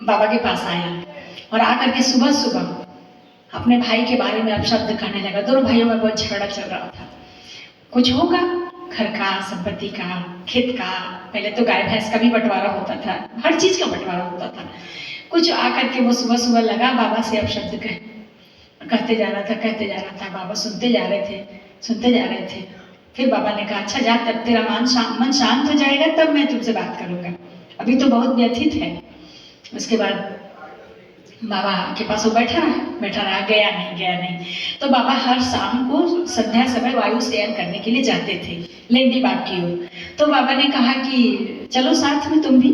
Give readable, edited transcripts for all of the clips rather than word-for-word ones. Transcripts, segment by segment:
बाबा के पास आया और आकर के सुबह सुबह अपने भाई के बारे में अपशब्द कहने लगा। दोनों भाइयों में बहुत झगड़ा चल रहा था, कुछ होगा घर का, संपत्ति का, खेत का। पहले तो गाय भैंस का भी बंटवारा होता था, हर चीज का बंटवारा होता था। कुछ आकर के वो सुबह सुबह लगा बाबा से अपशब्द कहते जा रहा था। बाबा सुनते जा रहे थे। फिर बाबा ने कहा अच्छा जा, तब तेरा मन शांत हो जाएगा तब मैं तुमसे बात करूंगा, अभी तो बहुत व्यथित है। उसके बाद बाबा के पास वो बैठा रहा, गया नहीं। तो बाबा हर शाम को संध्या समय वायु सेवन करने के लिए जाते थे लेंडी बाग की ओर। तो बाबा ने कहा कि चलो साथ में तुम भी।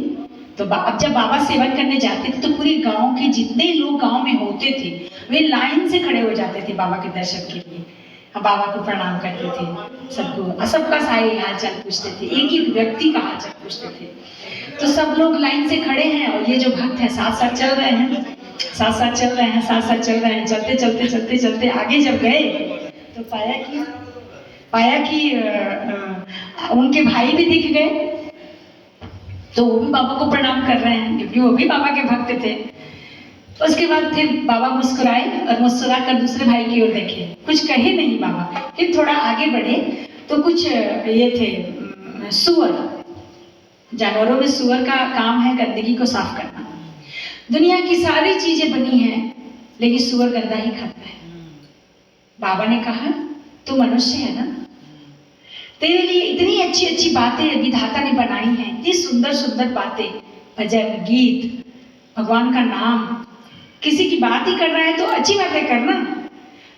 तो अब जब बाबा सेवन करने जाते थे तो पूरे गांव के जितने लोग गांव में होते थे वे लाइन से खड़े हो जाते थे बाबा के दर्शन के लिए, बाबा को प्रणाम करते थे, सबका सारे हाल चाल पूछते थे, एक ही व्यक्ति का हाल चाल पूछते थे। तो सब लोग लाइन से खड़े हैं और ये जो भक्त है साथ साथ चल रहे हैं। चलते आगे जब गए तो पाया कि उनके भाई भी दिख गए। तो वो भी बाबा को प्रणाम कर रहे हैं क्योंकि वो भी बाबा के भक्त थे। उसके बाद फिर बाबा मुस्कुराए और मुस्कुरा कर दूसरे भाई की ओर देखे, कुछ कहे नहीं बाबा। फिर थोड़ा आगे बढ़े तो कुछ ये थे सुअर, जानवरों में सुअर का काम है गंदगी को साफ करना। दुनिया की सारी चीजें बनी हैं लेकिन सुअर गंदा ही खाता है। बाबा ने कहा तू मनुष्य है ना, तेरे लिए इतनी अच्छी अच्छी बातें विधाता ने बनाई हैं, इतनी सुंदर सुंदर बातें, भजन गीत, भगवान का नाम। किसी की बात ही कर रहा है तो अच्छी बातें करना,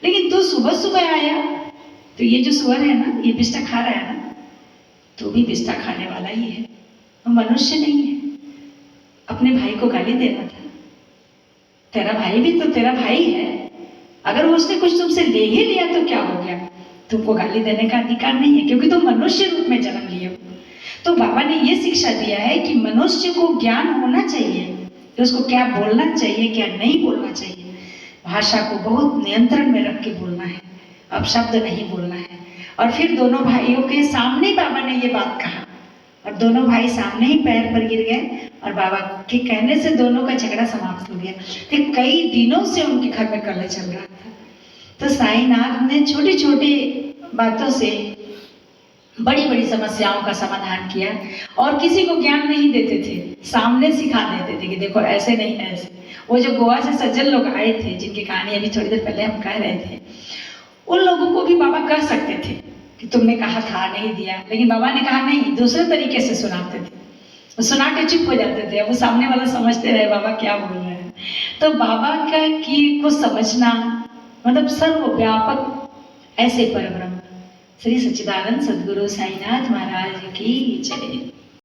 लेकिन तू सुबह सुबह आया तो ये जो सुअर है ना, ये बिस्टा खा रहा है ना, तू भी बिस्टा खाने वाला ही है, वो मनुष्य नहीं है। अपने भाई को गाली दे रहा था। तेरा भाई भी तो तेरा भाई है, अगर उसने कुछ तुमसे ले ही लिया तो क्या हो गया, तुमको गाली देने का अधिकार नहीं है क्योंकि तुम मनुष्य रूप में जन्म लिए हो। तो बाबा ने ये शिक्षा दिया है कि मनुष्य को ज्ञान होना चाहिए कि उसको क्या बोलना चाहिए, क्या नहीं बोलना चाहिए। भाषा को बहुत नियंत्रण में रख के बोलना है, अब शब्द नहीं बोलना है। और फिर दोनों भाइयों के सामने बाबा ने ये बात कहा और दोनों भाई सामने ही पैर पर गिर गए और बाबा के कहने से दोनों का झगड़ा समाप्त हो गया। फिर कई दिनों से उनके घर में कलह चल रहा था। तो साईनाथ ने छोटी छोटी बातों से बड़ी बड़ी समस्याओं का समाधान किया और किसी को ज्ञान नहीं देते थे, सामने सिखा देते थे कि देखो ऐसे नहीं ऐसे। वो जो गोवा से सज्जन लोग आए थे जिनकी कहानी अभी थोड़ी देर पहले हम कह रहे थे, उन लोगों को भी बाबा कह सकते थे कि तुमने कहा था नहीं दिया, लेकिन बाबा ने कहा नहीं, दूसरे तरीके से सुनाते थे। वो सुना के चुप हो जाते थे, वो सामने वाला समझते रहे बाबा क्या बोल रहे हैं। तो बाबा का की को समझना मतलब सर्वव्यापक ऐसे परब्रह्म श्री सच्चिदानंद सद्गुरु साईनाथ महाराज की जय।